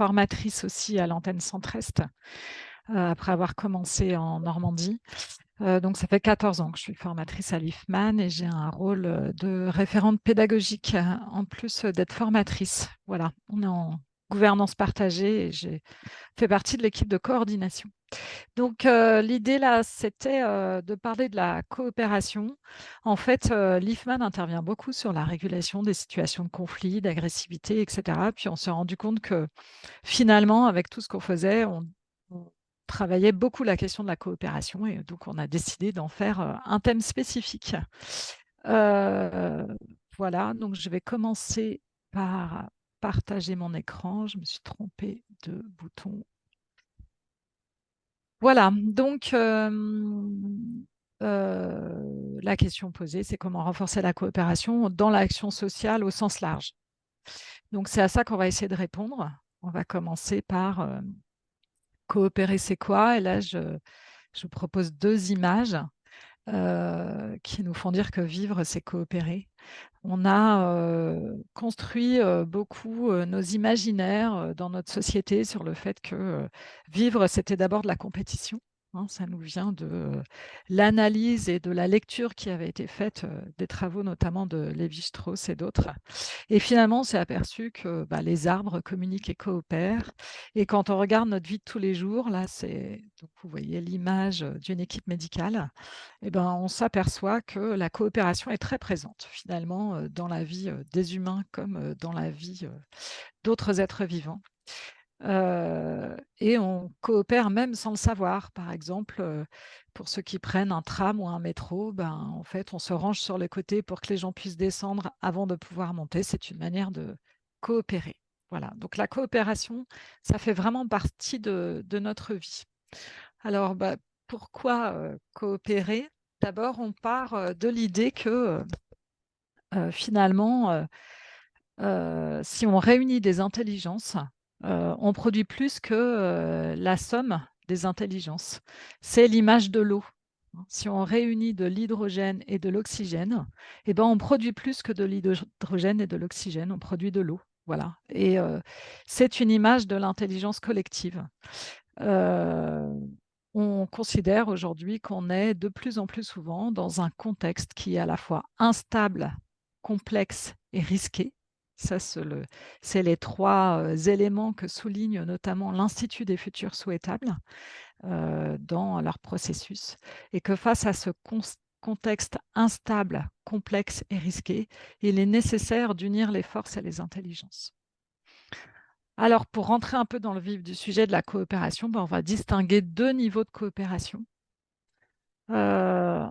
formatrice aussi à l'antenne Centre-Est, après avoir commencé en Normandie. Donc ça fait 14 ans que je suis formatrice à l'IFMAN et j'ai un rôle, de référente pédagogique, en plus, d'être formatrice. Voilà, on est en gouvernance partagée et j'ai fait partie de l'équipe de coordination. Donc, l'idée là, c'était, de parler de la coopération. En fait, l'IFMAN intervient beaucoup sur la régulation des situations de conflit, d'agressivité et cetera. Puis on s'est rendu compte que finalement, avec tout ce qu'on faisait, on travaillait beaucoup la question de la coopération et donc on a décidé d'en faire, un thème spécifique. Heu, voilà, donc je vais commencer par partager mon écran. Je me suis trompée de bouton. Voilà, donc la question posée, c'est comment renforcer la coopération dans l'action sociale au sens large? Donc c'est à ça qu'on va essayer de répondre. On va commencer par, coopérer, c'est quoi? Et là, je vous propose 2 images, qui nous font dire que vivre, c'est coopérer. On a, construit, beaucoup, nos imaginaires, dans notre société sur le fait que, vivre, c'était d'abord de la compétition, hein. Ça nous vient de, l'analyse et de la lecture qui avait été faite, des travaux notamment de Lévi-Strauss et d'autres. Et finalement, on s'est aperçu que, bah, les arbres communiquent et coopèrent. Et quand on regarde notre vie de tous les jours, là, c'est donc vous voyez l'image, d'une équipe médicale. Et ben, on s'aperçoit que la coopération est très présente finalement, dans la vie, des humains comme, dans la vie, d'autres êtres vivants. Et on coopère même sans le savoir. Par exemple, pour ceux qui prennent un tram ou un métro, ben, en fait, on se range sur les côtés pour que les gens puissent descendre avant de pouvoir monter. C'est une manière de coopérer. Voilà, donc la coopération, ça fait vraiment partie de notre vie. Alors, bah, pourquoi, coopérer? D'abord, on part, de l'idée que, finalement, si on réunit des intelligences, on produit plus que, la somme des intelligences. C'est l'image de l'eau, hein. Si on réunit de l'hydrogène et de l'oxygène, eh ben, on produit plus que de l'hydrogène et de l'oxygène, on produit de l'eau, voilà. Et c'est une image de l'intelligence collective. Heu, on considère aujourd'hui qu'on est de plus en plus souvent dans un contexte qui est à la fois instable, complexe et risqué. Ça, c'est les 3 éléments que souligne notamment l'Institut des futurs souhaitables, dans leur processus et que face à ce contexte instable, complexe et risqué, il est nécessaire d'unir les forces et les intelligences. Alors, pour rentrer un peu dans le vif du sujet de la coopération, ben, on va distinguer 2 niveaux de coopération. On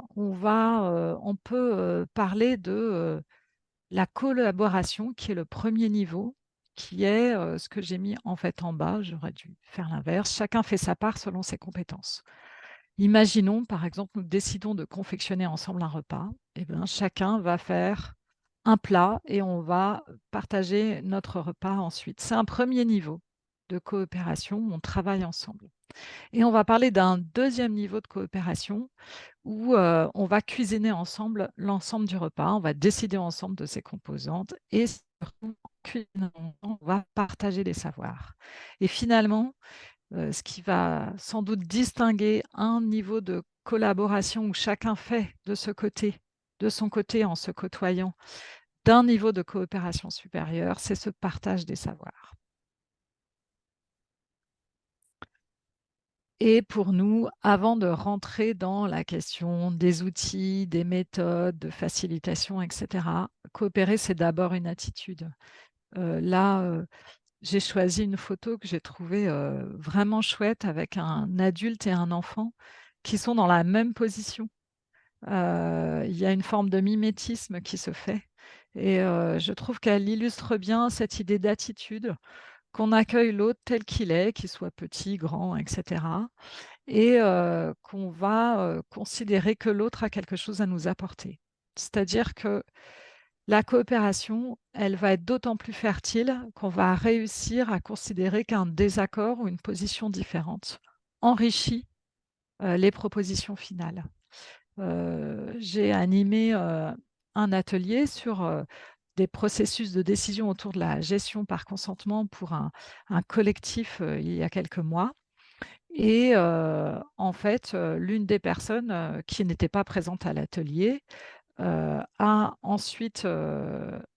peut, parler de, la collaboration qui est le premier niveau, qui est, ce que j'ai mis en fait en bas, j'aurais dû faire l'inverse. Chacun fait sa part selon ses compétences. Imaginons, par exemple, nous décidons de confectionner ensemble un repas. Et bien, chacun va faire un plat et on va partager notre repas ensuite. C'est un premier niveau de coopération où on travaille ensemble. Et on va parler d'un deuxième niveau de coopération où on va cuisiner ensemble l'ensemble du repas, on va décider ensemble de ses composantes et surtout, en cuisinant, on va partager les savoirs. Et finalement, ce qui va sans doute distinguer un niveau de collaboration où chacun fait de son côté en se côtoyant, d'un niveau de coopération supérieure, c'est ce partage des savoirs. Et pour nous, avant de rentrer dans la question des outils, des méthodes, de facilitation, et cetera, coopérer, c'est d'abord une attitude. Là, j'ai choisi une photo que j'ai trouvée, vraiment chouette avec un adulte et un enfant qui sont dans la même position. Il y a une forme de mimétisme qui se fait et je trouve qu'elle illustre bien cette idée d'attitude, qu'on accueille l'autre tel qu'il est, qu'il soit petit, grand et cetera et qu'on va, considérer que l'autre a quelque chose à nous apporter. C'est-à-dire que la coopération, elle va être d'autant plus fertile qu'on va réussir à considérer qu'un désaccord ou une position différente enrichit, les propositions finales. J'ai animé, un atelier sur, des processus de décision autour de la gestion par consentement pour un collectif il y a quelques mois. Et en fait, l'une des personnes qui n'était pas présente à l'atelier a ensuite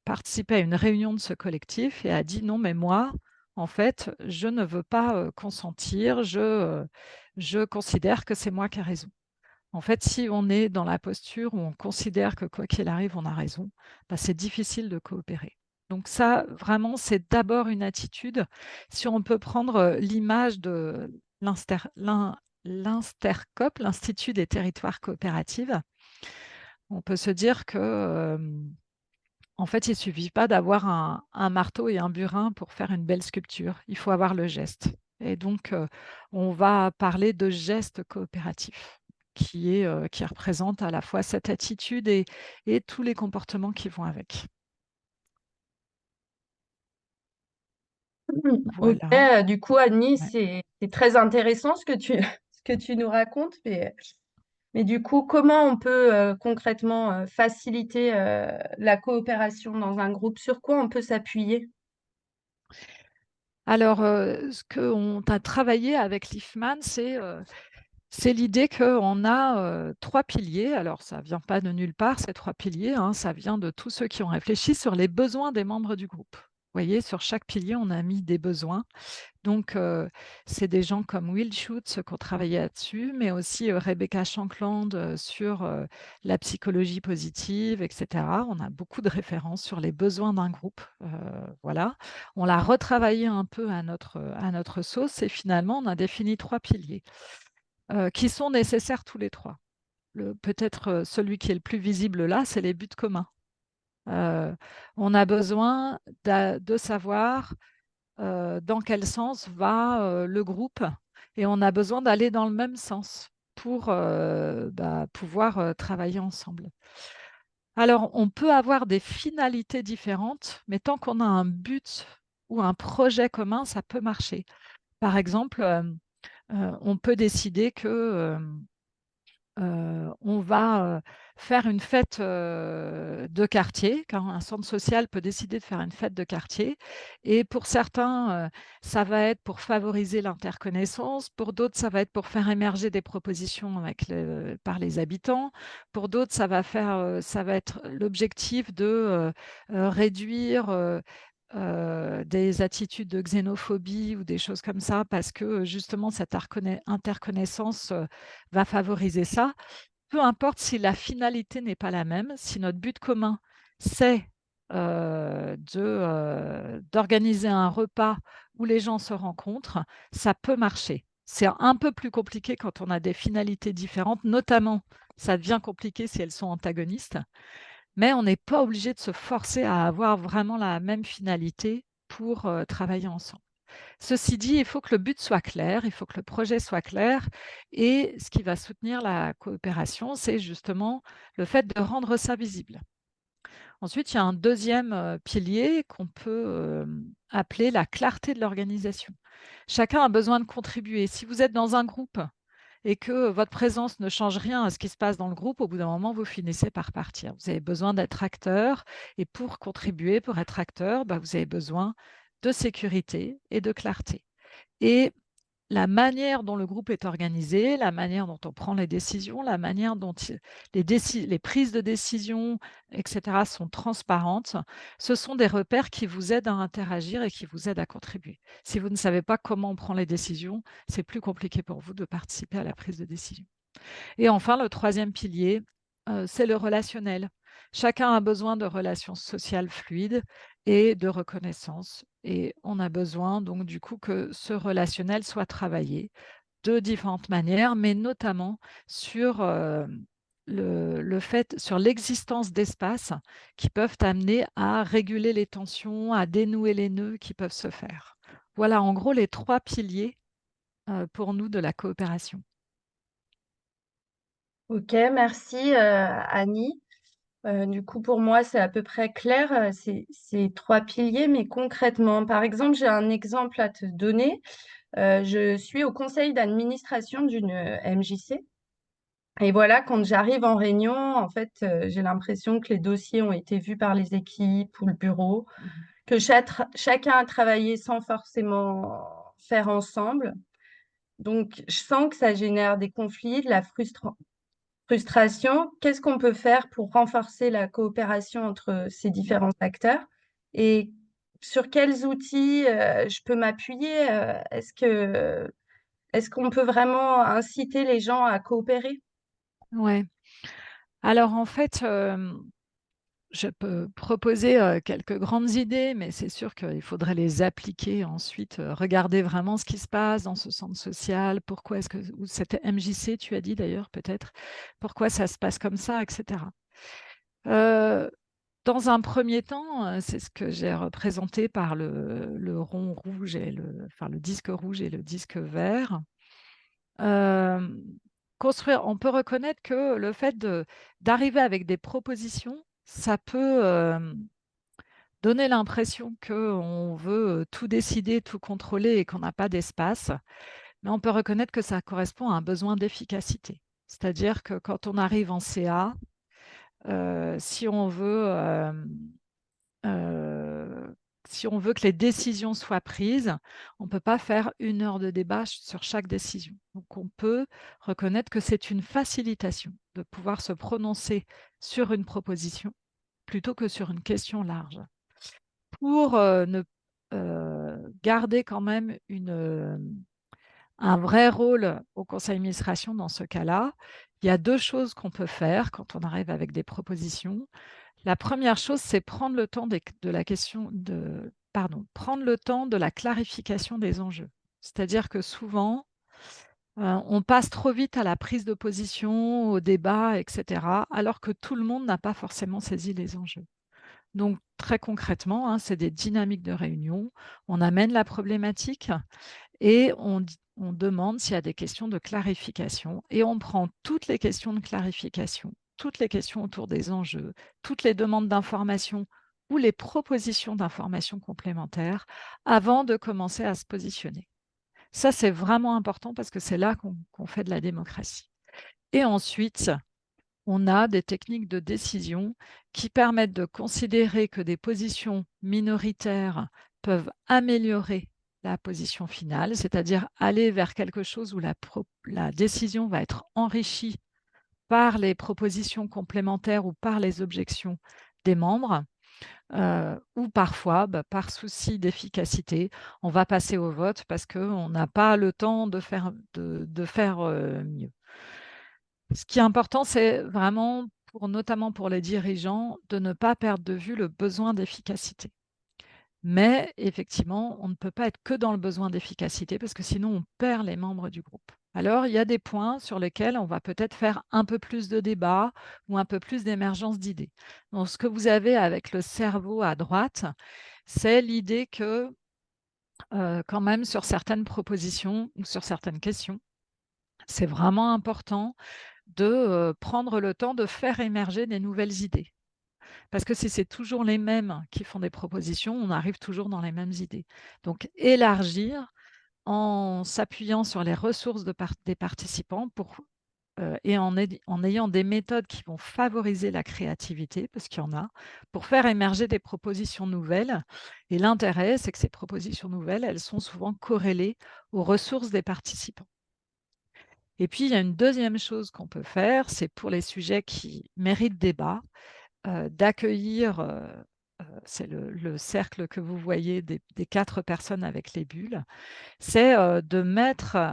participé à une réunion de ce collectif et a dit: «Non, mais moi, en fait, je ne veux pas consentir, je considère que c'est moi qui ai raison». En fait, si on est dans la posture où on considère que quoi qu'il arrive, on a raison, bah, c'est difficile de coopérer. Donc ça, vraiment, c'est d'abord une attitude. Si on peut prendre l'image de l'Instercoop, l'Institut des territoires coopératifs, on peut se dire que, en fait, il ne suffit pas d'avoir un marteau et un burin pour faire une belle sculpture. Il faut avoir le geste. Et donc, on va parler de geste coopératif qui représente à la fois cette attitude et tous les comportements qui vont avec. Ok, Voilà. du coup, Annie, Ouais. c'est très intéressant ce que ce que tu nous racontes, mais du coup, comment on peut concrètement faciliter la coopération dans un groupe? Sur quoi on peut s'appuyer? Alors, ce qu'on a travaillé avec l'IFMAN, c'est l'idée qu'on a 3 piliers. Alors, ça ne vient pas de nulle part, ces 3 piliers, hein, ça vient de tous ceux qui ont réfléchi sur les besoins des membres du groupe. Vous voyez, sur chaque pilier, on a mis des besoins. Donc, c'est des gens comme Will Schutz qui ont travaillé là-dessus, mais aussi Rebecca Shankland sur la psychologie positive, etc. On a beaucoup de références sur les besoins d'un groupe. Voilà. On l'a retravaillé un peu à notre sauce et finalement, on a défini 3 piliers qui sont nécessaires tous les 3. Peut-être celui qui est le plus visible là, c'est les buts communs. On a besoin de savoir dans quel sens va le groupe et on a besoin d'aller dans le même sens pour pouvoir travailler ensemble. Alors, on peut avoir des finalités différentes, mais tant qu'on a un but ou un projet commun, ça peut marcher. Par exemple, on peut décider que on va faire une fête de quartier, quand un centre social peut décider de faire une fête de quartier. Et pour certains, ça va être pour favoriser l'interconnaissance. Pour d'autres, ça va être pour faire émerger des propositions par les habitants. Pour d'autres, ça va être l'objectif de réduire des attitudes de xénophobie ou des choses comme ça, parce que justement, cette interconnaissance va favoriser ça. Peu importe si la finalité n'est pas la même, si notre but commun, c'est d'organiser un repas où les gens se rencontrent, ça peut marcher. C'est un peu plus compliqué quand on a des finalités différentes, notamment ça devient compliqué si elles sont antagonistes, mais on n'est pas obligé de se forcer à avoir vraiment la même finalité pour travailler ensemble. Ceci dit, il faut que le but soit clair, il faut que le projet soit clair et ce qui va soutenir la coopération, c'est justement le fait de rendre ça visible. Ensuite, il y a un deuxième pilier qu'on peut appeler la clarté de l'organisation. Chacun a besoin de contribuer. Si vous êtes dans un groupe et que votre présence ne change rien à ce qui se passe dans le groupe, au bout d'un moment, vous finissez par partir. Vous avez besoin d'être acteur et pour contribuer, pour être acteur, vous avez besoin de sécurité et de clarté. Et la manière dont le groupe est organisé, la manière dont on prend les décisions, la manière dont les prises de décision, etc., sont transparentes, ce sont des repères qui vous aident à interagir et qui vous aident à contribuer. Si vous ne savez pas comment on prend les décisions, c'est plus compliqué pour vous de participer à la prise de décision. Et enfin, le troisième pilier, c'est le relationnel. Chacun a besoin de relations sociales fluides et de reconnaissance. Et on a besoin donc du coup que ce relationnel soit travaillé de différentes manières, mais notamment sur sur l'existence d'espaces qui peuvent amener à réguler les tensions, à dénouer les nœuds qui peuvent se faire. Voilà en gros les 3 piliers pour nous de la coopération. Ok, merci Annie. Du coup, pour moi, c'est à peu près clair, ces trois piliers, mais concrètement, par exemple, j'ai un exemple à te donner. Je suis au conseil d'administration d'une MJC Et voilà, quand j'arrive en réunion, en fait, j'ai l'impression que les dossiers ont été vus par les équipes ou le bureau, que chacun a travaillé sans forcément faire ensemble. Donc, je sens que ça génère des conflits, de la frustration. Qu'est-ce qu'on peut faire pour renforcer la coopération entre ces différents acteurs? Et sur quels outils je peux m'appuyer? Est-ce qu'on peut vraiment inciter les gens à coopérer? Ouais. Alors en fait, je peux proposer quelques grandes idées, mais c'est sûr qu'il faudrait les appliquer ensuite, regarder vraiment ce qui se passe dans ce centre social, pourquoi est-ce que, ou c'était MJC, tu as dit d'ailleurs peut-être, pourquoi ça se passe comme ça, etc. Euh, Dans un premier temps, c'est ce que j'ai représenté par le rond rouge et enfin, le disque rouge et le disque vert. Euh, on peut reconnaître que le fait d'arriver avec des propositions, ça peut donner l'impression qu'on veut tout décider, tout contrôler et qu'on n'a pas d'espace. Mais on peut reconnaître que ça correspond à un besoin d'efficacité. C'est-à-dire que quand on arrive en CA, si on veut euh, si on veut que les décisions soient prises, on ne peut pas faire 1 heure de débat sur chaque décision. Donc on peut reconnaître que c'est une facilitation de pouvoir se prononcer sur une proposition plutôt que sur une question large. Pour ne garder quand même un vrai rôle au conseil d'administration dans ce cas-là, il y a 2 choses qu'on peut faire quand on arrive avec des propositions. La première chose, c'est prendre le temps de la question de, pardon, prendre le temps de la clarification des enjeux. C'est-à-dire que souvent, on passe trop vite à la prise de position, au débat, etc., alors que tout le monde n'a pas forcément saisi les enjeux. Donc, très concrètement, hein, c'est des dynamiques de réunion. On amène la problématique et on demande s'il y a des questions de clarification et on prend toutes les questions de clarification, toutes les questions autour des enjeux, toutes les demandes d'information ou les propositions d'information complémentaires avant de commencer à se positionner. Ça, c'est vraiment important parce que c'est là qu'on fait de la démocratie. Et ensuite, on a des techniques de décision qui permettent de considérer que des positions minoritaires peuvent améliorer la position finale, c'est-à-dire aller vers quelque chose où la décision va être enrichie par les propositions complémentaires ou par les objections des membres, ou parfois, par souci d'efficacité, on va passer au vote parce qu'on n'a pas le temps de faire mieux. Ce qui est important, c'est vraiment, notamment pour les dirigeants, de ne pas perdre de vue le besoin d'efficacité. Mais effectivement, on ne peut pas être que dans le besoin d'efficacité parce que sinon, on perd les membres du groupe. Alors, il y a des points sur lesquels on va peut-être faire un peu plus de débat ou un peu plus d'émergence d'idées. Donc, ce que vous avez avec le cerveau à droite, c'est l'idée que, quand même, sur certaines propositions ou sur certaines questions, c'est vraiment important de prendre le temps de faire émerger des nouvelles idées. Parce que si c'est toujours les mêmes qui font des propositions, on arrive toujours dans les mêmes idées. Donc élargir en s'appuyant sur les ressources des participants et en ayant des méthodes qui vont favoriser la créativité, parce qu'il y en a, pour faire émerger des propositions nouvelles. Et l'intérêt, c'est que ces propositions nouvelles, elles sont souvent corrélées aux ressources des participants. Et puis, il y a une deuxième chose qu'on peut faire, c'est pour les sujets qui méritent débat, d'accueillir, c'est le cercle que vous voyez des 4 personnes avec les bulles, c'est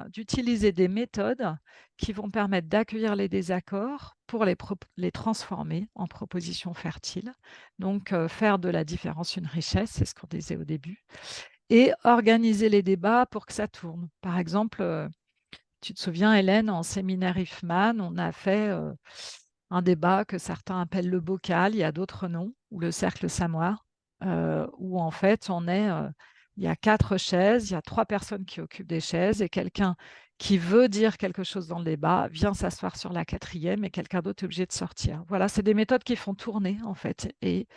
d'utiliser des méthodes qui vont permettre d'accueillir les désaccords pour les transformer en propositions fertiles. Donc, faire de la différence une richesse, c'est ce qu'on disait au début, et organiser les débats pour que ça tourne. Par exemple, tu te souviens, Hélène, en séminaire IFMAN, on a fait un débat que certains appellent le bocal, il y a d'autres noms, ou le cercle samoa, où en fait, il y a 4 chaises, il y a 3 personnes qui occupent des chaises et quelqu'un qui veut dire quelque chose dans le débat vient s'asseoir sur la 4e et quelqu'un d'autre est obligé de sortir. Voilà, c'est des méthodes qui font tourner en fait. Et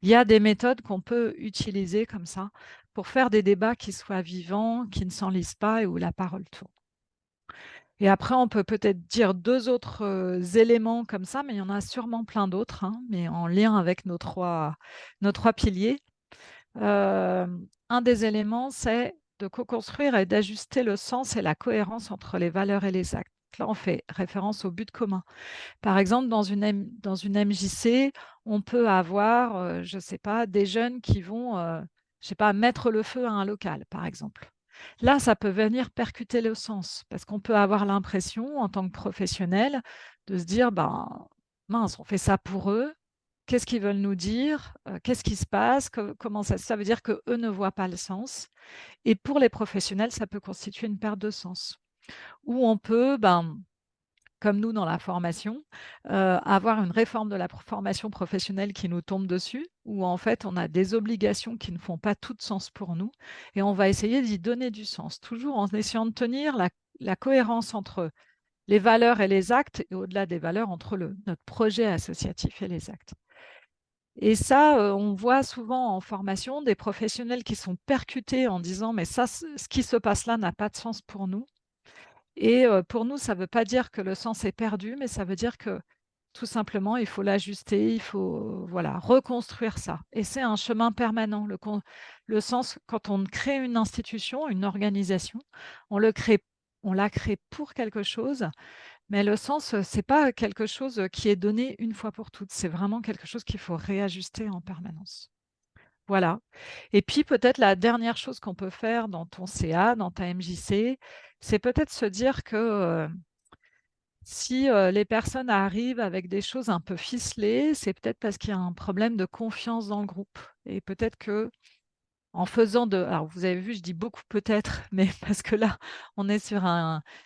il y a des méthodes qu'on peut utiliser comme ça pour faire des débats qui soient vivants, qui ne s'enlisent pas et où la parole tourne. Et après, on peut peut-être dire deux autres éléments comme ça, mais il y en a sûrement plein d'autres, hein, mais en lien avec nos trois piliers. Euh, un des éléments, c'est de co-construire et d'ajuster le sens et la cohérence entre les valeurs et les actes. Là, on fait référence au but commun. Par exemple, dans une MJC, on peut avoir, je ne sais pas, des jeunes qui vont, je sais pas, mettre le feu à un local, par exemple. Là, ça peut venir percuter le sens, parce qu'on peut avoir l'impression, en tant que professionnel, de se dire, ben, mince, on fait ça pour eux. Qu'est-ce qu'ils veulent nous dire? Qu'est-ce qui se passe? Comment ça veut dire qu'eux ne voient pas le sens. Et pour les professionnels, ça peut constituer une perte de sens. Ou on peut, ben, comme nous dans la formation, avoir une réforme de la formation professionnelle qui nous tombe dessus, où en fait on a des obligations qui ne font pas tout de sens pour nous, et on va essayer d'y donner du sens, toujours en essayant de tenir la cohérence entre les valeurs et les actes, et au-delà des valeurs, entre notre projet associatif et les actes. Et ça, on voit souvent en formation des professionnels qui sont percutés en disant, mais ça, ce qui se passe là n'a pas de sens pour nous. Et pour nous, ça ne veut pas dire que le sens est perdu, mais ça veut dire que tout simplement, il faut l'ajuster, il faut voilà, reconstruire ça. Et c'est un chemin permanent. Le sens, quand on crée une institution, une organisation, on la crée pour quelque chose, mais le sens, ce n'est pas quelque chose qui est donné une fois pour toutes. C'est vraiment quelque chose qu'il faut réajuster en permanence. Voilà. Et puis peut-être la dernière chose qu'on peut faire dans ton CA, dans ta MJC, c'est peut-être se dire que si les personnes arrivent avec des choses un peu ficelées, c'est peut-être parce qu'il y a un problème de confiance dans le groupe. Et peut-être que en faisant de alors vous avez vu, je dis beaucoup peut-être, mais parce que là, on est sur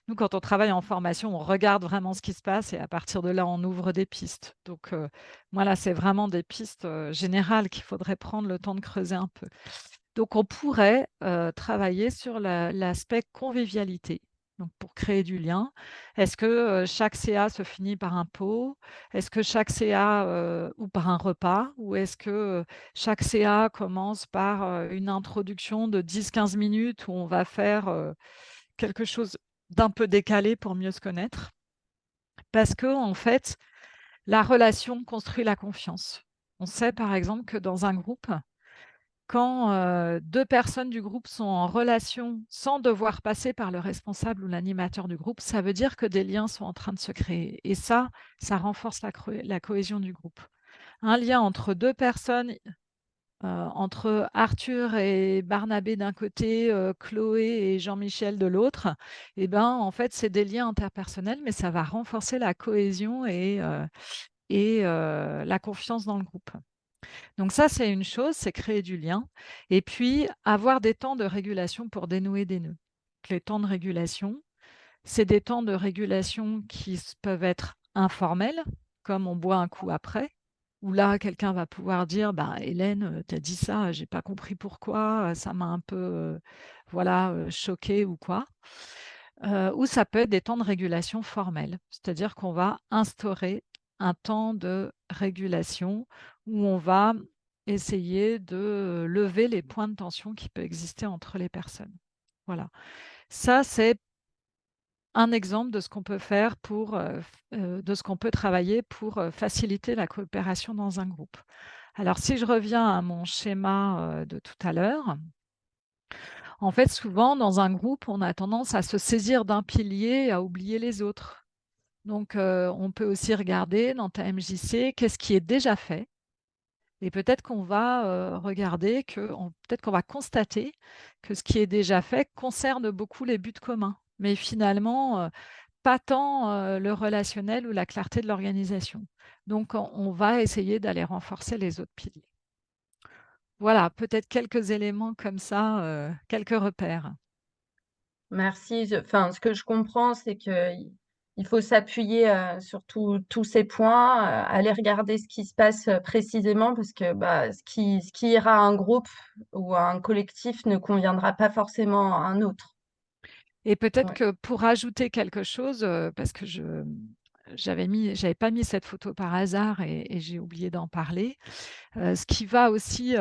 nous, quand on travaille en formation, on regarde vraiment ce qui se passe et à partir de là, on ouvre des pistes. Donc, moi, là, c'est vraiment des pistes, générales qu'il faudrait prendre le temps de creuser un peu. Donc on pourrait, travailler sur l'aspect convivialité, donc pour créer du lien. Est-ce que, chaque CA se finit par un pot? Est-ce que chaque CA, ou par un repas? Ou est-ce que, chaque CA commence par, une introduction de 10-15 minutes où on va faire, quelque chose d'un peu décalé pour mieux se connaître? Parce que en fait, la relation construit la confiance. On sait par exemple que dans un groupe, quand, 2 personnes du groupe sont en relation sans devoir passer par le responsable ou l'animateur du groupe, ça veut dire que des liens sont en train de se créer et ça renforce la cohésion du groupe. Un lien entre 2 personnes, entre Arthur et Barnabé d'un côté, Chloé et Jean-Michel de l'autre, et ben, en fait, c'est des liens interpersonnels, mais ça va renforcer la cohésion et la confiance dans le groupe. Donc ça, c'est une chose, c'est créer du lien. Et puis, avoir des temps de régulation pour dénouer des nœuds. Les temps de régulation, c'est des temps de régulation qui peuvent être informels, comme on boit un coup après, où là, quelqu'un va pouvoir dire, bah, Hélène, tu as dit ça, j'ai pas compris pourquoi, ça m'a un peu, voilà, choqué ou quoi. Ou ça peut être des temps de régulation formels, c'est-à-dire qu'on va instaurer un temps de régulation où on va essayer de lever les points de tension qui peuvent exister entre les personnes. Voilà. Ça, c'est un exemple de ce qu'on peut faire de ce qu'on peut travailler pour faciliter la coopération dans un groupe. Alors, si je reviens à mon schéma de tout à l'heure, en fait, souvent, dans un groupe, on a tendance à se saisir d'un pilier et à oublier les autres. Donc, on peut aussi regarder dans ta MJC qu'est-ce qui est déjà fait. Et peut-être qu'on va regarder peut-être qu'on va constater que ce qui est déjà fait concerne beaucoup les buts communs, mais finalement, pas tant le relationnel ou la clarté de l'organisation. Donc, on va essayer d'aller renforcer les autres piliers. Voilà, peut-être quelques éléments comme ça, quelques repères. Merci. Enfin, ce que je comprends, c'est que il faut s'appuyer sur tous ces points, aller regarder ce qui se passe précisément, parce que bah, ce qui ira à un groupe ou à un collectif ne conviendra pas forcément à un autre. Et peut-être Ouais. que pour ajouter quelque chose, parce que j'avais pas mis cette photo par hasard et j'ai oublié d'en parler. Ce qui va aussi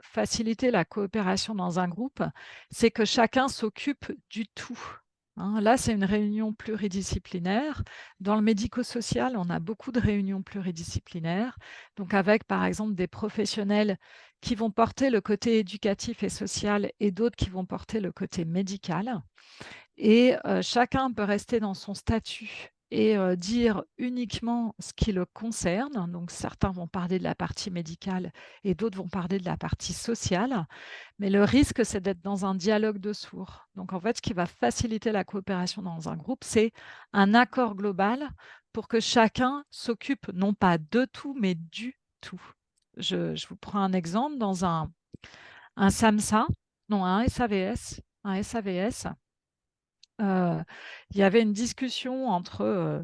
faciliter la coopération dans un groupe, c'est que chacun s'occupe du tout. hein. Là, c'est une réunion pluridisciplinaire. Dans le médico-social, on a beaucoup de réunions pluridisciplinaires, donc avec, par exemple, des professionnels qui vont porter le côté éducatif et social et d'autres qui vont porter le côté médical. Et chacun peut rester dans son statut et dire uniquement ce qui le concerne. Donc certains vont parler de la partie médicale et d'autres vont parler de la partie sociale. Mais le risque, c'est d'être dans un dialogue de sourds. Donc en fait, ce qui va faciliter la coopération dans un groupe, c'est un accord global pour que chacun s'occupe non pas de tout, mais du tout. Je vous prends un exemple. Dans un SAMSA, non, un SAVS, euh, il y avait une discussion entre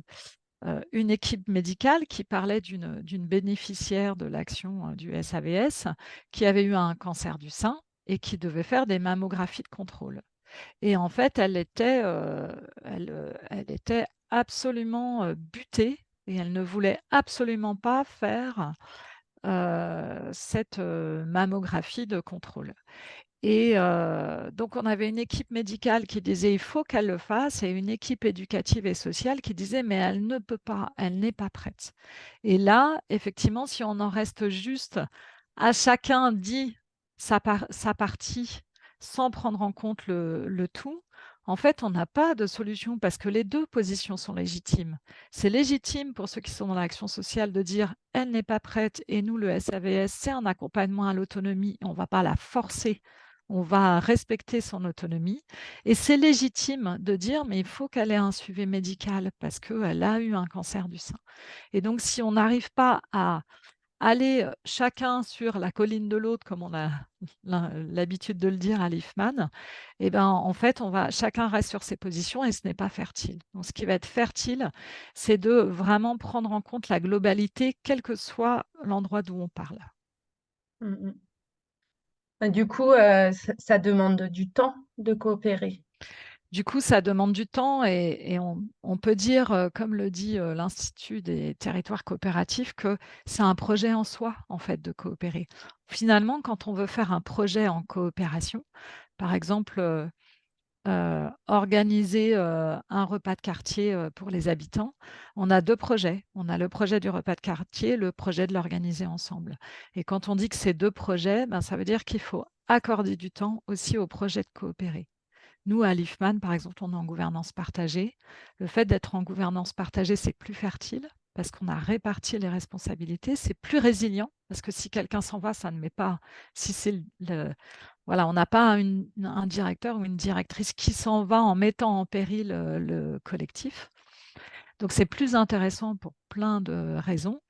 une équipe médicale qui parlait d'une bénéficiaire de l'action du SAVS qui avait eu un cancer du sein et qui devait faire des mammographies de contrôle. Et en fait, elle était absolument butée et elle ne voulait absolument pas faire cette mammographie de contrôle. Et donc, on avait une équipe médicale qui disait il faut qu'elle le fasse et une équipe éducative et sociale qui disait mais elle ne peut pas, elle n'est pas prête. Et là, effectivement, si on en reste juste à chacun dit sa partie sans prendre en compte le tout, en fait, on n'a pas de solution parce que les deux positions sont légitimes. C'est légitime pour ceux qui sont dans l'action sociale de dire elle n'est pas prête et nous, le SAVS, c'est un accompagnement à l'autonomie, on ne va pas la forcer, on va respecter son autonomie. Et c'est légitime de dire, mais il faut qu'elle ait un suivi médical parce qu'elle a eu un cancer du sein. Et donc, si on n'arrive pas à aller chacun sur la colline de l'autre, comme on a l'habitude de le dire à l'IFMAN, eh ben, en fait, chacun reste sur ses positions et ce n'est pas fertile. Donc, ce qui va être fertile, c'est de vraiment prendre en compte la globalité, quel que soit l'endroit d'où on parle. Mm, mm. Du coup, ça demande du temps de coopérer. Du coup, ça demande du temps et on peut dire, comme le dit l'Institut des territoires coopératifs, que c'est un projet en soi, en fait, de coopérer. Finalement, quand on veut faire un projet en coopération, par exemple, organiser un repas de quartier pour les habitants, on a deux projets. On a le projet du repas de quartier, le projet de l'organiser ensemble. Et quand on dit que c'est deux projets, ben, ça veut dire qu'il faut accorder du temps aussi au projet de coopérer. Nous, à l'IFMAN, par exemple, on est en gouvernance partagée. Le fait d'être en gouvernance partagée, c'est plus fertile parce qu'on a réparti les responsabilités. C'est plus résilient parce que si quelqu'un s'en va, ça ne met pas. Si c'est voilà, on n'a pas un directeur ou une directrice qui s'en va en mettant en péril le collectif. Donc, c'est plus intéressant pour plein de raisons,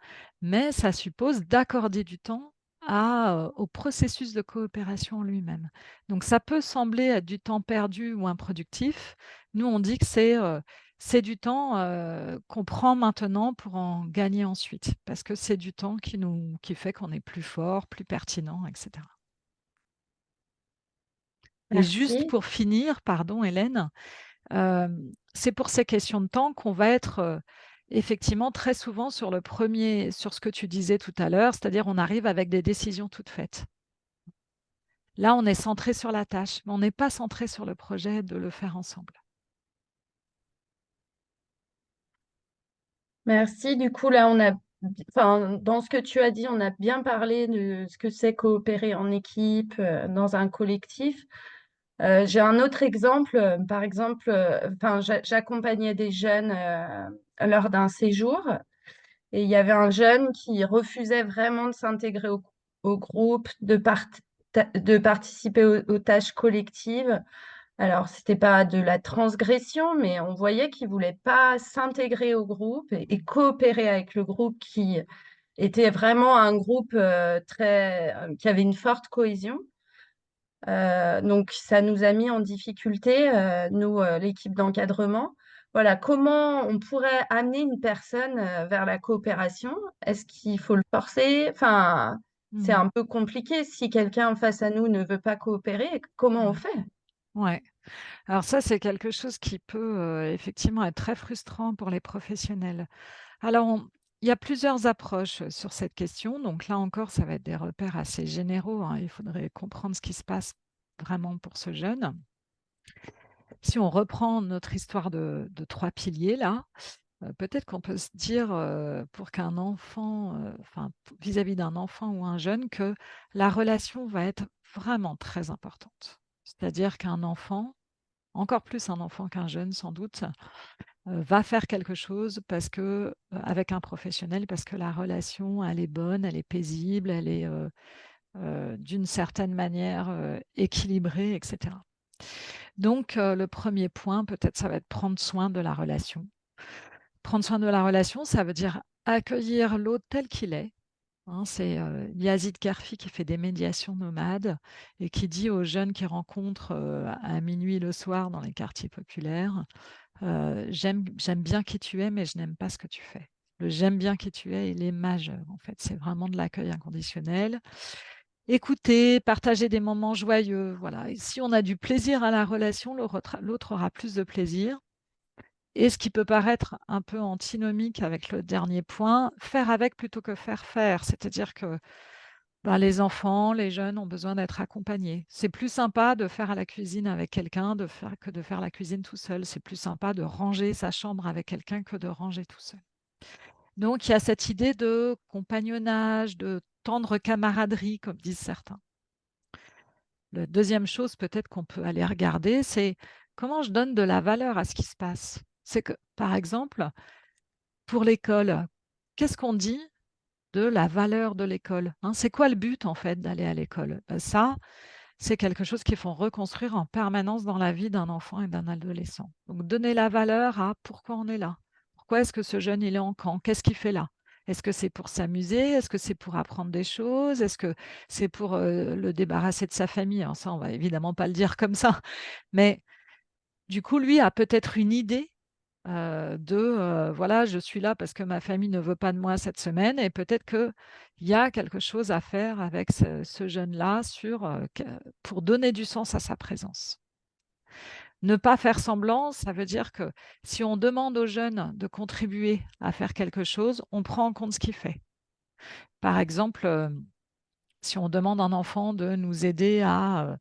mais ça suppose d'accorder du temps au processus de coopération en lui-même. Donc, ça peut sembler être du temps perdu ou improductif. Nous, on dit que c'est du temps qu'on prend maintenant pour en gagner ensuite, parce que c'est du temps qui fait qu'on est plus fort, plus pertinent, etc. Et juste Merci. pour finir, pardon Hélène, c'est pour ces questions de temps qu'on va être effectivement très souvent sur sur ce que tu disais tout à l'heure, c'est-à-dire on arrive avec des décisions toutes faites. Là, on est centré sur la tâche, mais on n'est pas centré sur le projet de le faire ensemble. Merci. Du coup, là, enfin, dans ce que tu as dit, on a bien parlé de ce que c'est coopérer en équipe, dans un collectif. J'ai un autre exemple. Par exemple, enfin, j'accompagnais des jeunes, lors d'un séjour et il y avait un jeune qui refusait vraiment de s'intégrer au groupe, de participer aux tâches collectives. Alors, c'était pas de la transgression, mais on voyait qu'il voulait pas s'intégrer au groupe et coopérer avec le groupe qui était vraiment un groupe qui avait une forte cohésion. Donc, ça nous a mis en difficulté, nous, l'équipe d'encadrement. Voilà, comment on pourrait amener une personne vers la coopération? Est-ce qu'il faut le forcer? Enfin, c'est Hmm. un peu compliqué. Si quelqu'un face à nous ne veut pas coopérer, comment on Ouais. fait? Ouais. Alors ça, c'est quelque chose qui peut effectivement être très frustrant pour les professionnels. Alors, il y a plusieurs approches sur cette question. Donc là encore, ça va être des repères assez généraux, hein. Il faudrait comprendre ce qui se passe vraiment pour ce jeune. Si on reprend notre histoire de 3 piliers là, peut-être qu'on peut se dire, pour qu'un enfant, enfin, vis-à-vis d'un enfant ou un jeune, que la relation va être vraiment très importante. C'est-à-dire qu'un enfant, encore plus un enfant qu'un jeune sans doute, va faire quelque chose parce que, avec un professionnel, parce que la relation, elle est bonne, elle est paisible, elle est, d'une certaine manière, équilibrée et cetera. Donc le premier point, peut-être, ça va être prendre soin de la relation. Prendre soin de la relation, ça veut dire accueillir l'autre tel qu'il est, hein. C'est, Yazid Kerfi qui fait des médiations nomades et qui dit aux jeunes qu'il rencontre, à minuit le soir dans les quartiers populaires, «J'aime bien qui tu es, mais je n'aime pas ce que tu fais». Le «j'aime bien qui tu es», il est majeur, en fait. C'est vraiment de l'accueil inconditionnel. Écouter, partager des moments joyeux, voilà. Et si on a du plaisir à la relation, l'autre aura plus de plaisir. Et ce qui peut paraître un peu antinomique avec le dernier point, faire avec plutôt que faire faire. C'est-à-dire que, bah, les enfants, les jeunes ont besoin d'être accompagnés. C'est plus sympa de faire à la cuisine avec quelqu'un que de faire la cuisine tout seul. C'est plus sympa de ranger sa chambre avec quelqu'un que de ranger tout seul. Donc il y a cette idée de compagnonnage, de tendre camaraderie, comme disent certains. La deuxième chose peut-être qu'on peut aller regarder, c'est comment je donne de la valeur à ce qui se passe. C'est que, par exemple, pour l'école, qu'est-ce qu'on dit de la valeur de l'école, hein? C'est quoi le but en fait d'aller à l'école? Ça, c'est quelque chose qu'il faut reconstruire en permanence dans la vie d'un enfant et d'un adolescent. Donc donner la valeur à pourquoi on est là. Pourquoi est-ce que ce jeune il est en camp? Qu'est-ce qu'il fait là? Est-ce que c'est pour s'amuser? Est-ce que c'est pour apprendre des choses? Est-ce que c'est pour le débarrasser de sa famille? Alors ça, on va évidemment pas le dire comme ça, mais du coup, lui a peut-être une idée voilà, je suis là parce que ma famille ne veut pas de moi cette semaine et peut-être qu'il y a quelque chose à faire avec ce jeune-là pour donner du sens à sa présence. Ne pas faire semblant, ça veut dire que si on demande aux jeunes de contribuer à faire quelque chose, on prend en compte ce qu'il fait. Par exemple, si on demande à un enfant de nous aider à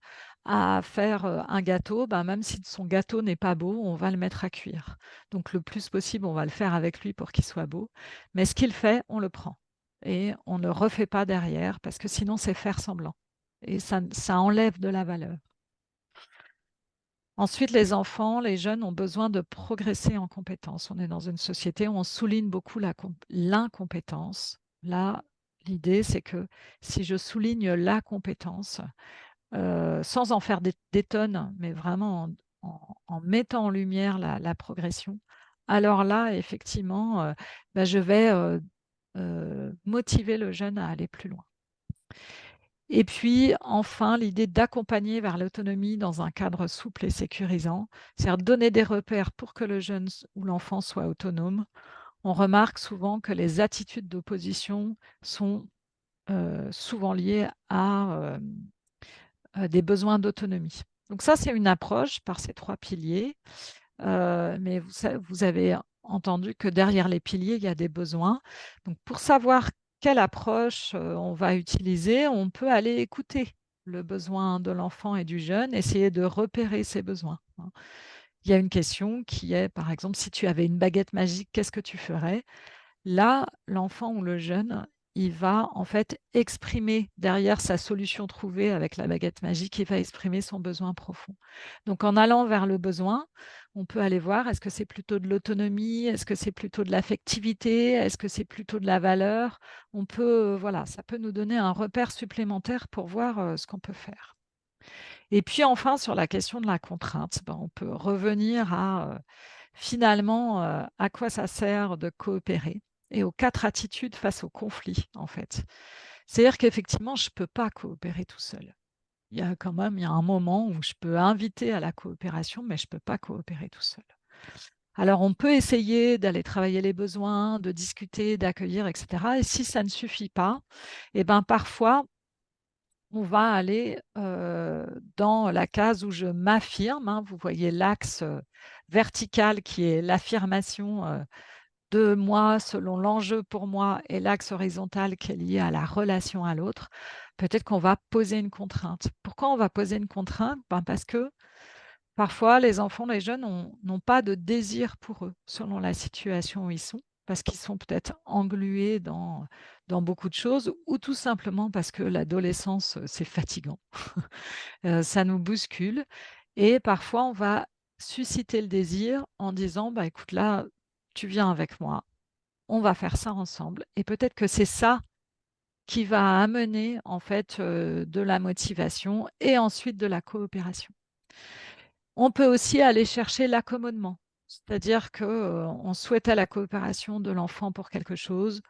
faire un gâteau, ben, même si son gâteau n'est pas beau, on va le mettre à cuire. Donc le plus possible, on va le faire avec lui pour qu'il soit beau. Mais ce qu'il fait, on le prend. Et on ne refait pas derrière, parce que sinon c'est faire semblant. Et ça enlève de la valeur. Ensuite, les enfants, les jeunes ont besoin de progresser en compétences. On est dans une société où on souligne beaucoup l'incompétence. Là, l'idée, c'est que si je souligne la compétence, sans en faire des tonnes, mais vraiment en mettant en lumière la progression, alors là, effectivement, bah, je vais motiver le jeune à aller plus loin. Et puis, enfin, l'idée d'accompagner vers l'autonomie dans un cadre souple et sécurisant, c'est-à-dire donner des repères pour que le jeune ou l'enfant soit autonome. On remarque souvent que les attitudes d'opposition sont souvent liées à des besoins d'autonomie. Donc ça, c'est une approche par ces 3 piliers, mais vous avez entendu que derrière les piliers, il y a des besoins. Donc pour savoir quelle approche, on va utiliser, on peut aller écouter le besoin de l'enfant et du jeune, essayer de repérer ses besoins, hein. Il y a une question qui est, par exemple: «Si tu avais une baguette magique, qu'est-ce que tu ferais?» Là, l'enfant ou le jeune, il va en fait exprimer derrière sa solution trouvée avec la baguette magique, il va exprimer son besoin profond. Donc en allant vers le besoin, on peut aller voir, est-ce que c'est plutôt de l'autonomie? Est-ce que c'est plutôt de l'affectivité? Est-ce que c'est plutôt de la valeur? On peut, voilà, ça peut nous donner un repère supplémentaire pour voir, ce qu'on peut faire. Et puis enfin, sur la question de la contrainte, ben, on peut revenir à, finalement, à quoi ça sert de coopérer et aux 4 attitudes face au conflit, en fait. C'est-à-dire qu'effectivement, je ne peux pas coopérer tout seul. Il y a un moment où je peux inviter à la coopération, mais je ne peux pas coopérer tout seul. Alors on peut essayer d'aller travailler les besoins, de discuter, d'accueillir et cetera, et si ça ne suffit pas, et ben, parfois on va aller, dans la case où je m'affirme, hein. Vous voyez l'axe, vertical qui est l'affirmation, de moi selon l'enjeu pour moi et l'axe horizontal qui est lié à la relation à l'autre. Peut-être qu'on va poser une contrainte. Pourquoi on va poser une contrainte? Ben, parce que Parfois, les enfants, les jeunes n'ont pas de désir pour eux, selon la situation où ils sont, parce qu'ils sont peut-être englués dans beaucoup de choses, ou tout simplement parce que l'adolescence, c'est fatigant. Ça nous bouscule et parfois on va susciter le désir en disant: «Bah, écoute, là, tu viens avec moi, on va faire ça ensemble» et peut-être que c'est ça qui va amener en fait, de la motivation et ensuite de la coopération. On peut aussi aller chercher l'accommodement, c'est-à-dire que, on souhaitait la coopération de l'enfant pour quelque chose.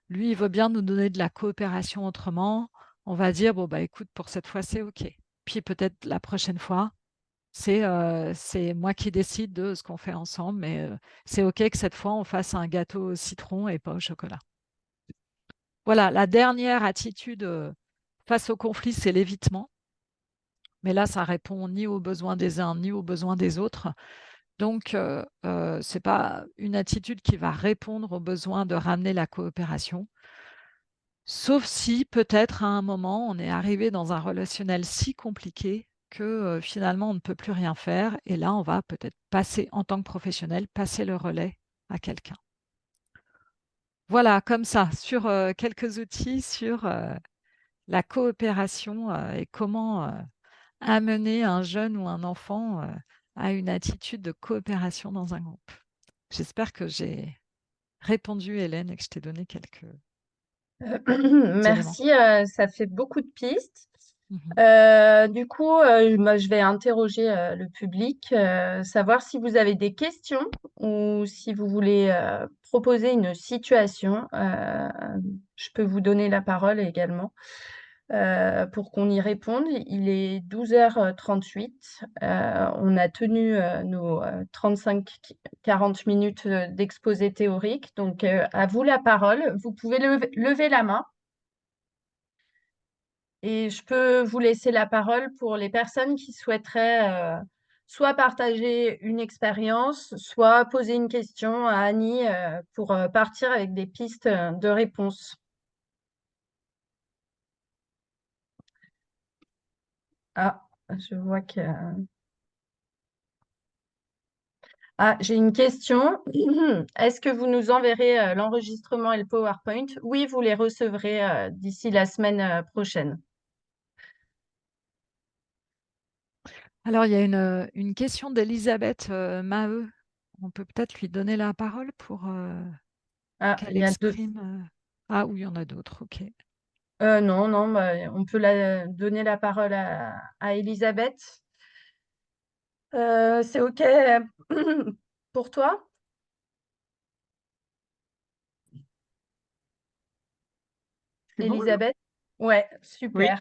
Lui, il veut bien nous donner de la coopération autrement. On va dire: «Bon, bah, écoute, pour cette fois, c'est OK». Puis peut-être la prochaine fois, c'est moi qui décide de ce qu'on fait ensemble, mais c'est OK que cette fois, on fasse un gâteau au citron et pas au chocolat. Voilà, la dernière attitude, face au conflit, c'est l'évitement. Mais là, ça répond ni aux besoins des uns, ni aux besoins des autres. Donc, ce n'est pas une attitude qui va répondre aux besoins de ramener la coopération. Sauf si, peut-être, à un moment, on est arrivé dans un relationnel si compliqué que, finalement, on ne peut plus rien faire et là, on va peut-être passer en tant que professionnel, passer le relais à quelqu'un. Voilà, comme ça, sur, quelques outils sur, la coopération, et comment, amener un jeune ou un enfant, à une attitude de coopération dans un groupe. J'espère que j'ai répondu, Hélène, et que je t'ai donné quelques éléments. Merci, ça fait beaucoup de pistes. Mmh. Du coup, moi, je vais interroger le public, savoir si vous avez des questions ou si vous voulez proposer une situation. Je peux vous donner la parole également pour qu'on y réponde. Il est 12h38. On a tenu nos 35-40 minutes d'exposé théorique. Donc, à vous la parole. Vous pouvez lever la main. Et je peux vous laisser la parole pour les personnes qui souhaiteraient soit partager une expérience, soit poser une question à Annie pour partir avec des pistes de réponse. Ah, je vois que... Ah, j'ai une question. Est-ce que vous nous enverrez l'enregistrement et le PowerPoint? Oui, vous les recevrez d'ici la semaine prochaine. Alors, il y a une question d'Elisabeth, Maheu. On peut peut-être lui donner la parole pour, Ah, qu'elle il y a deux. exprime, ah oui, il y en a d'autres, OK. Non, non, bah, on peut donner la parole à Elisabeth. C'est OK pour toi, C'est bon? Elisabeth? Ouais, Oui, super.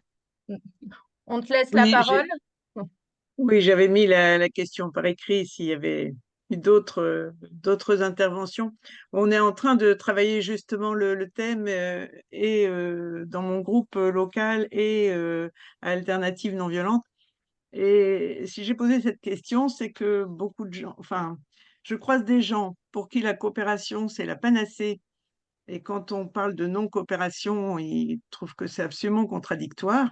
On te laisse la oui, parole. oui, j'avais mis la question par écrit s'il y avait eu d'autres interventions. On est en train de travailler justement le thème et dans mon groupe local et à Alternative non violente. Et si j'ai posé cette question, c'est que beaucoup de gens, enfin, je croise des gens pour qui la coopération, c'est la panacée. Et quand on parle de non-coopération, ils trouvent que c'est absolument contradictoire.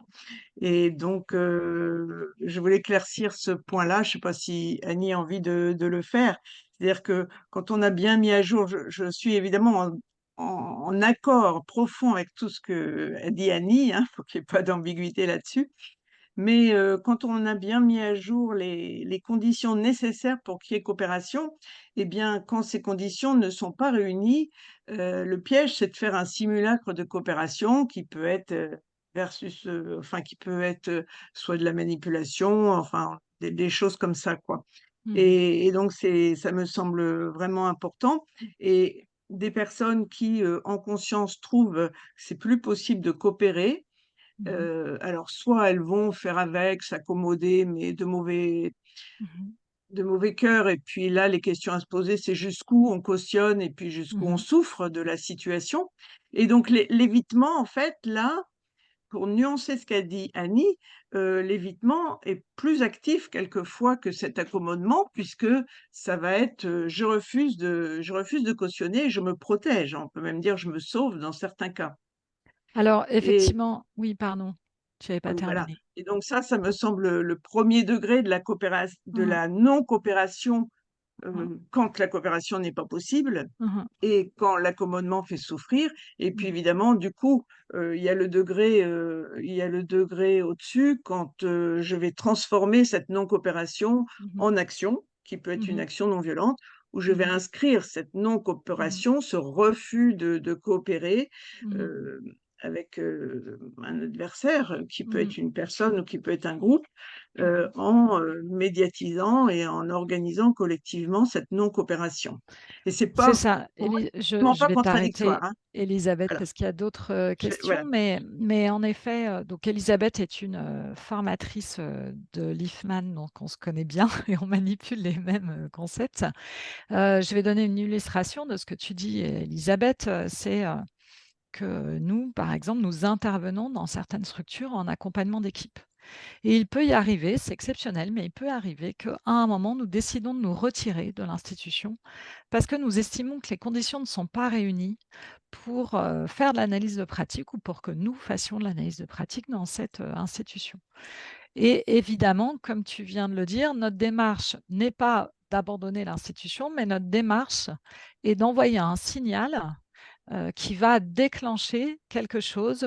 Et donc, je voulais éclaircir ce point-là. Je ne sais pas si Annie a envie de le faire. C'est-à-dire que quand on a bien mis à jour, je suis évidemment en accord profond avec tout ce que a dit Annie, hein, faut qu'il n'y ait pas d'ambiguïté là-dessus. Mais quand on a bien mis à jour les conditions nécessaires pour qu'il y ait coopération, eh bien, quand ces conditions ne sont pas réunies, le piège, c'est de faire un simulacre de coopération qui peut être enfin, qui peut être soit de la manipulation, enfin, des choses comme ça, quoi. Mmh. Et donc, ça me semble vraiment important. Et des personnes qui, en conscience, trouvent que c'est plus possible de coopérer, Mmh. alors soit elles vont faire avec, s'accommoder, mais Mmh. de mauvais cœur. Et puis là, les questions à se poser, c'est jusqu'où on cautionne et puis jusqu'où on Mmh. souffre de la situation. Et donc l'évitement, en fait, là, pour nuancer ce qu'a dit Annie, l'évitement est plus actif quelquefois que cet accommodement, puisque ça va être je refuse de cautionner, je me protège. On peut même dire je me sauve dans certains cas. Alors Et effectivement oui, pardon, tu n'avais pas voilà. terminé. Et donc ça me semble le premier degré de de Mmh. la non-coopération Mmh. quand la coopération n'est pas possible Mmh. et quand l'accommodement fait souffrir. Et puis Mmh. évidemment, du coup, il y a le degré au-dessus quand je vais transformer cette non-coopération Mmh. en action, qui peut être une Mmh. action non violente, où je vais Mmh. inscrire cette Mmh. non-coopération, ce refus de coopérer Mmh. euh, avec un adversaire, qui peut Mmh. être une personne ou qui peut être un groupe, Mmh. en médiatisant et en organisant collectivement cette non-coopération. Et c'est C'est pas, ça. pour moi, Je, vraiment je pas vais contradictoire, t'arrêter, hein. Elisabeth, Voilà. parce qu'il y a d'autres questions, Voilà. mais en effet, donc Elisabeth est une formatrice de l'IFMAN, donc on se connaît bien et on manipule les mêmes concepts. Je vais donner une illustration de ce que tu dis, Elisabeth. C'est que nous, par exemple, nous intervenons dans certaines structures en accompagnement d'équipe. Et il peut y arriver, c'est exceptionnel, mais il peut arriver qu'à un moment, nous décidons de nous retirer de l'institution parce que nous estimons que les conditions ne sont pas réunies pour faire de l'analyse de pratique ou pour que nous fassions de l'analyse de pratique dans cette institution. Et évidemment, comme tu viens de le dire, notre démarche n'est pas d'abandonner l'institution, mais notre démarche est d'envoyer un signal qui va déclencher quelque chose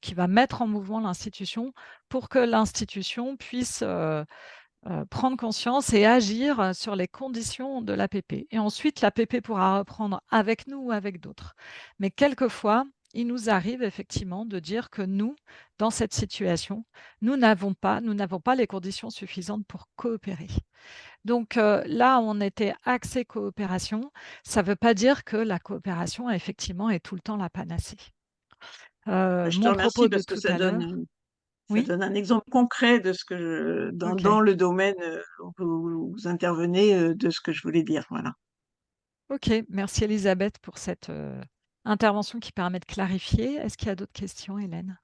qui va mettre en mouvement l'institution pour que l'institution puisse prendre conscience et agir sur les conditions de l'APP. Et ensuite, l'APP pourra reprendre avec nous ou avec d'autres. Mais quelquefois, il nous arrive effectivement de dire que nous, dans cette situation, nous n'avons pas les conditions suffisantes pour coopérer. Donc là, on était axé coopération. Ça ne veut pas dire que la coopération, effectivement, est tout le temps la panacée. Je te Mon remercie propos de parce que tout à l'heure, ça oui, donne un exemple concret de ok. dans le domaine où vous intervenez, de ce que je voulais dire. Voilà. Ok, merci Elisabeth pour cette intervention qui permet de clarifier. Est-ce qu'il y a d'autres questions, Hélène?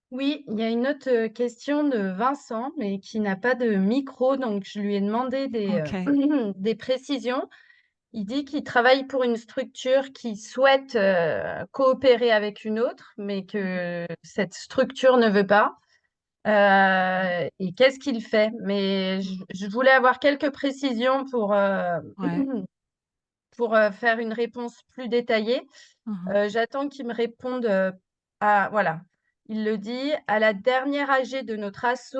Oui, il y a une autre question de Vincent, mais qui n'a pas de micro, donc je lui ai demandé Ok. des précisions. Il dit qu'il travaille pour une structure qui souhaite coopérer avec une autre, mais que cette structure ne veut pas. Et qu'est-ce qu'il fait? Mais Mhm. je voulais avoir quelques précisions Ouais. pour faire une réponse plus détaillée. Mhm. J'attends qu'il me réponde voilà. Il le dit, à la dernière AG de notre asso,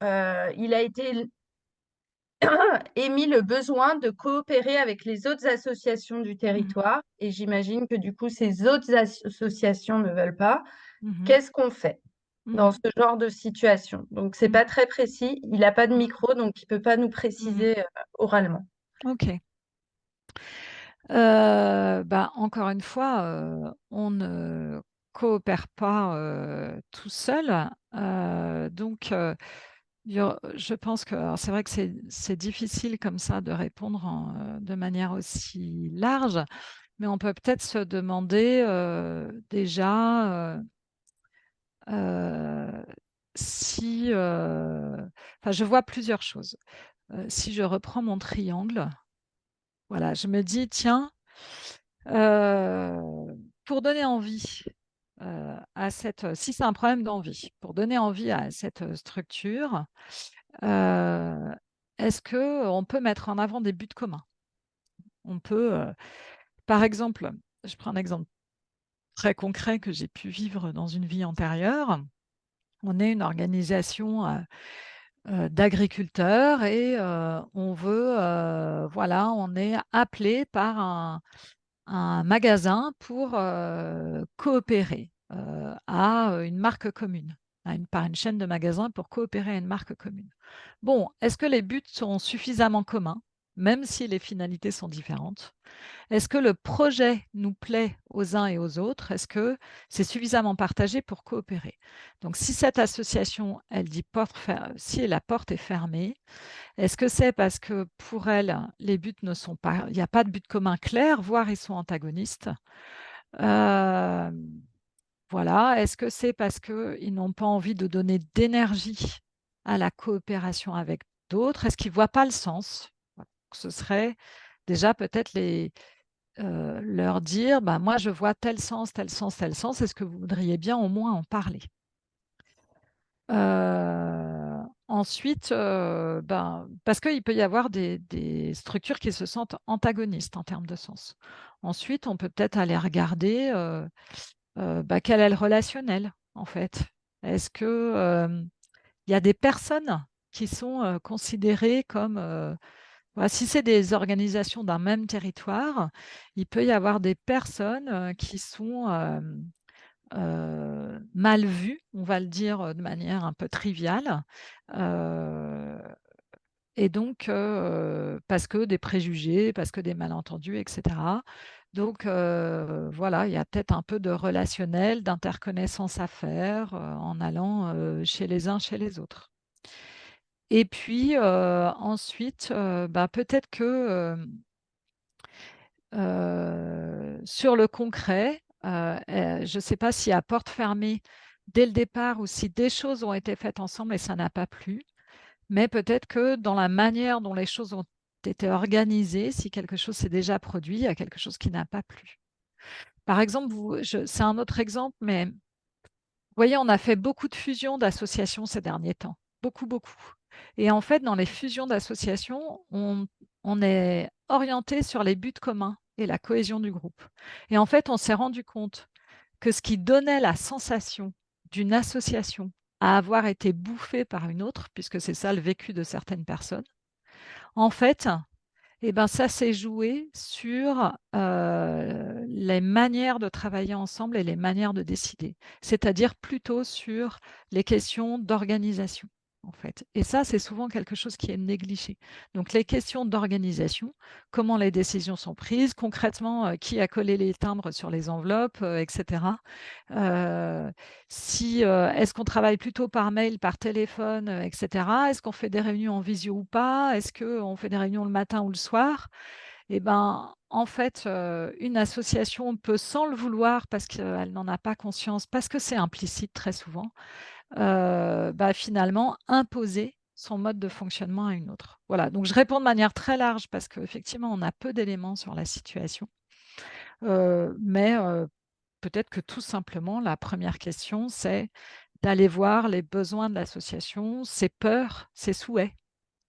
il a été émis le besoin de coopérer avec les autres associations du Mhm. territoire. Et j'imagine que du coup, ces autres associations ne veulent pas. Mhm. Qu'est-ce qu'on fait dans ce Mhm. genre de situation? Donc, c'est pas Mhm. très précis. Il n'a pas de Mhm. micro, donc il ne peut pas nous Mhm. préciser oralement. Ok. Bah, encore une fois, on ne coopère pas tout seul. Donc, je pense que alors c'est vrai que c'est difficile comme ça de répondre de manière aussi large, mais on peut peut-être se demander déjà euh, si... enfin, je vois plusieurs choses. Si je reprends mon triangle, voilà, je me dis, tiens, pour donner envie si c'est un problème d'envie, pour donner envie à cette structure, euh, est-ce qu'on peut mettre en avant des buts communs? On peut, par exemple, je prends un exemple très concret que j'ai pu vivre dans une vie antérieure. On est une organisation d'agriculteurs et voilà, on est appelé par un magasin pour coopérer à une marque commune, par une chaîne de magasins pour coopérer à une marque commune. Bon, est-ce que les buts sont suffisamment communs, même si les finalités sont différentes? Est-ce que le projet nous plaît aux uns et aux autres? Est-ce que c'est suffisamment partagé pour coopérer? Donc, si cette association, elle dit si la porte est fermée, est-ce que c'est parce que pour elle, les buts ne sont pas, il n'y a pas de but commun clair, voire ils sont antagonistes? Euh, voilà. Est-ce que c'est parce qu'ils n'ont pas envie de donner d'énergie à la coopération avec d'autres? Est-ce qu'ils ne voient pas le sens? Voilà. Ce serait déjà peut-être leur dire, bah, moi je vois tel sens, tel sens, tel sens. Est-ce que vous voudriez bien au moins en parler? Ensuite, parce qu'il peut y avoir des structures qui se sentent antagonistes en termes de sens. Ensuite, on peut peut-être aller regarder quel est le relationnel, en fait. Est-ce que il y a des personnes qui sont considérées comme, voilà, si c'est des organisations d'un même territoire, il peut y avoir des personnes qui sont mal vues, on va le dire de manière un peu triviale, euh, et donc parce que des préjugés, parce que des malentendus, etc. Donc voilà, il y a peut-être un peu de relationnel, d'interconnaissance à faire en allant chez les uns, chez les autres. Et puis ensuite, peut-être que sur le concret, je ne sais pas si à porte fermée dès le départ ou si des choses ont été faites ensemble et ça n'a pas plu, mais peut-être que dans la manière dont les choses ont été organisées, si quelque chose s'est déjà produit, il y a quelque chose qui n'a pas plu. Par exemple, c'est un autre exemple, mais vous voyez, on a fait beaucoup de fusions d'associations ces derniers temps, beaucoup, beaucoup. Et en fait, dans les fusions d'associations, on est orienté sur les buts communs et la cohésion du groupe. Et en fait, on s'est rendu compte que ce qui donnait la sensation d'une association à avoir été bouffée par une autre, puisque c'est ça le vécu de certaines personnes, en fait, ça s'est joué sur les manières de travailler ensemble et les manières de décider, c'est-à-dire plutôt sur les questions d'organisation, en fait. Et ça, c'est souvent quelque chose qui est négligé. Donc, les questions d'organisation, comment les décisions sont prises, concrètement, qui a collé les timbres sur les enveloppes, etc. Euh, si, est-ce qu'on travaille plutôt par mail, par téléphone, etc. Est-ce qu'on fait des réunions en visio ou pas? Est-ce qu'on fait des réunions le matin ou le soir? Eh ben, en fait, une association peut, sans le vouloir, parce qu'elle n'en a pas conscience, parce que c'est implicite très souvent, finalement imposer son mode de fonctionnement à une autre. Voilà, donc je réponds de manière très large parce qu'effectivement, on a peu d'éléments sur la situation. Mais peut-être que tout simplement, la première question, c'est d'aller voir les besoins de l'association, ses peurs, ses souhaits.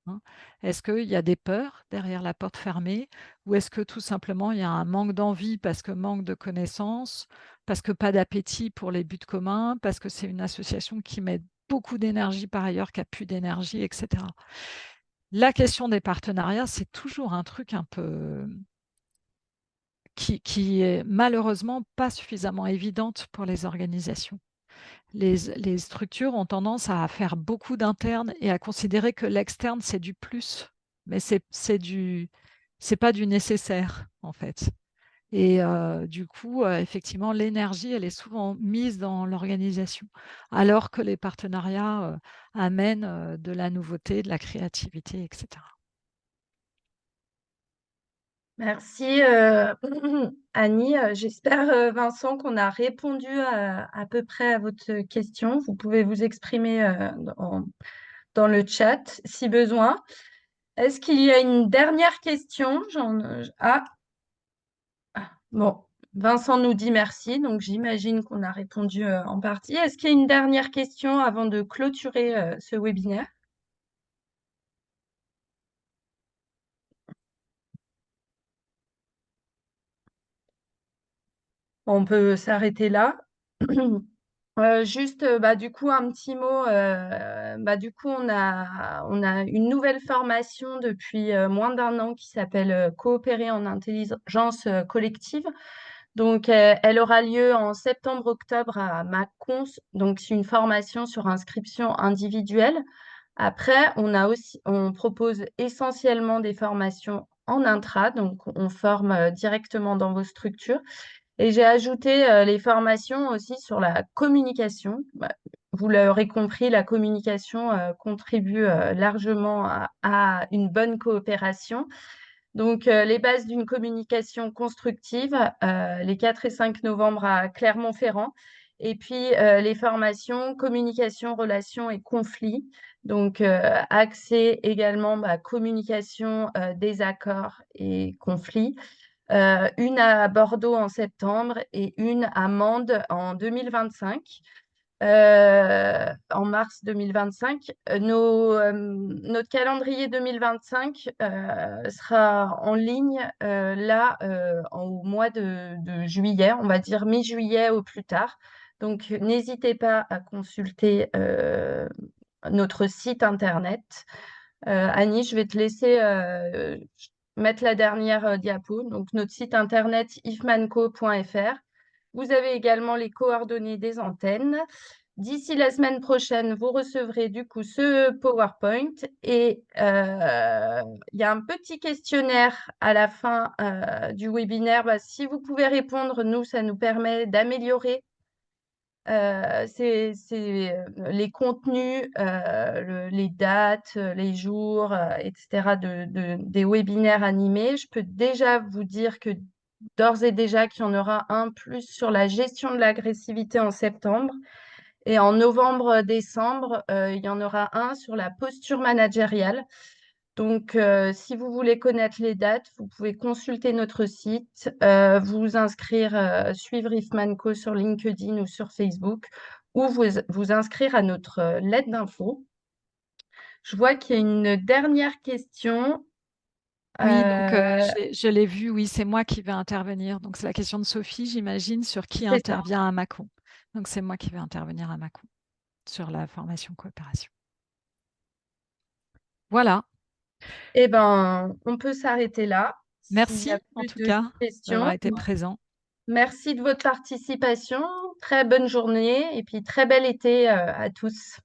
Hein. Est-ce qu'il y a des peurs derrière la porte fermée ou est-ce que tout simplement il y a un manque d'envie parce que manque de connaissances, parce que pas d'appétit pour les buts communs, parce que c'est une association qui met beaucoup d'énergie par ailleurs, qui a plus d'énergie, etc. La question des partenariats, c'est toujours un truc un peu qui est malheureusement pas suffisamment évidente pour les organisations. Les structures ont tendance à faire beaucoup d'internes et à considérer que l'externe, c'est du plus, mais c'est pas du nécessaire, en fait. Et du coup, effectivement, l'énergie, elle est souvent mise dans l'organisation, alors que les partenariats amènent de la nouveauté, de la créativité, etc. Merci Annie. J'espère, Vincent, qu'on a répondu à peu près à votre question. Vous pouvez vous exprimer dans le chat si besoin. Est-ce qu'il y a une dernière question? Bon, Vincent nous dit merci, donc j'imagine qu'on a répondu en partie. Est-ce qu'il y a une dernière question avant de clôturer ce webinaire? On peut s'arrêter là. Juste, du coup, un petit mot. Du coup, on a une nouvelle formation depuis moins d'un an qui s'appelle Coopérer en intelligence collective. Donc, elle aura lieu en septembre-octobre à Mâcon. Donc, c'est une formation sur inscription individuelle. Après, on propose essentiellement des formations en intra. Donc, on forme directement dans vos structures. Et j'ai ajouté les formations aussi sur la communication. Vous l'aurez compris, la communication contribue largement à une bonne coopération. Donc, les bases d'une communication constructive, les 4 et 5 novembre à Clermont-Ferrand. Et puis, les formations communication, relations et conflits. Donc, accès également à communication, désaccords et conflits. Une à Bordeaux en septembre et une à Mende en 2025. en mars 2025. Notre calendrier 2025 sera en ligne au mois de juillet, on va dire mi-juillet au plus tard. Donc, n'hésitez pas à consulter notre site internet. Annie, je vais te laisser mettre la dernière diapo. Donc, notre site internet ifmanco.fr. Vous avez également les coordonnées des antennes. D'ici la semaine prochaine, vous recevrez du coup ce PowerPoint et il y a un petit questionnaire à la fin du webinaire. Si vous pouvez répondre, nous, ça nous permet d'améliorer les contenus, les dates, les jours, etc. des webinaires animés. Je peux déjà vous dire que d'ores et déjà qu'il y en aura un plus sur la gestion de l'agressivité en septembre. Et en novembre-décembre, il y en aura un sur la posture managériale. Donc, si vous voulez connaître les dates, vous pouvez consulter notre site, vous inscrire, suivre Ifmanco sur LinkedIn ou sur Facebook, ou vous inscrire à notre lettre d'info. Je vois qu'il y a une dernière question. Oui, donc je l'ai vu, oui, c'est moi qui vais intervenir. Donc c'est la question de Sophie, j'imagine, sur qui C'est ça. intervient à Mâcon. Donc c'est moi qui vais intervenir à Mâcon sur la formation coopération. Voilà, Eh bien, on peut s'arrêter là. S'il n'y a merci en plus tout de cas d'avoir questions. été présent. Merci de votre participation. Très bonne journée et puis très bel été à tous.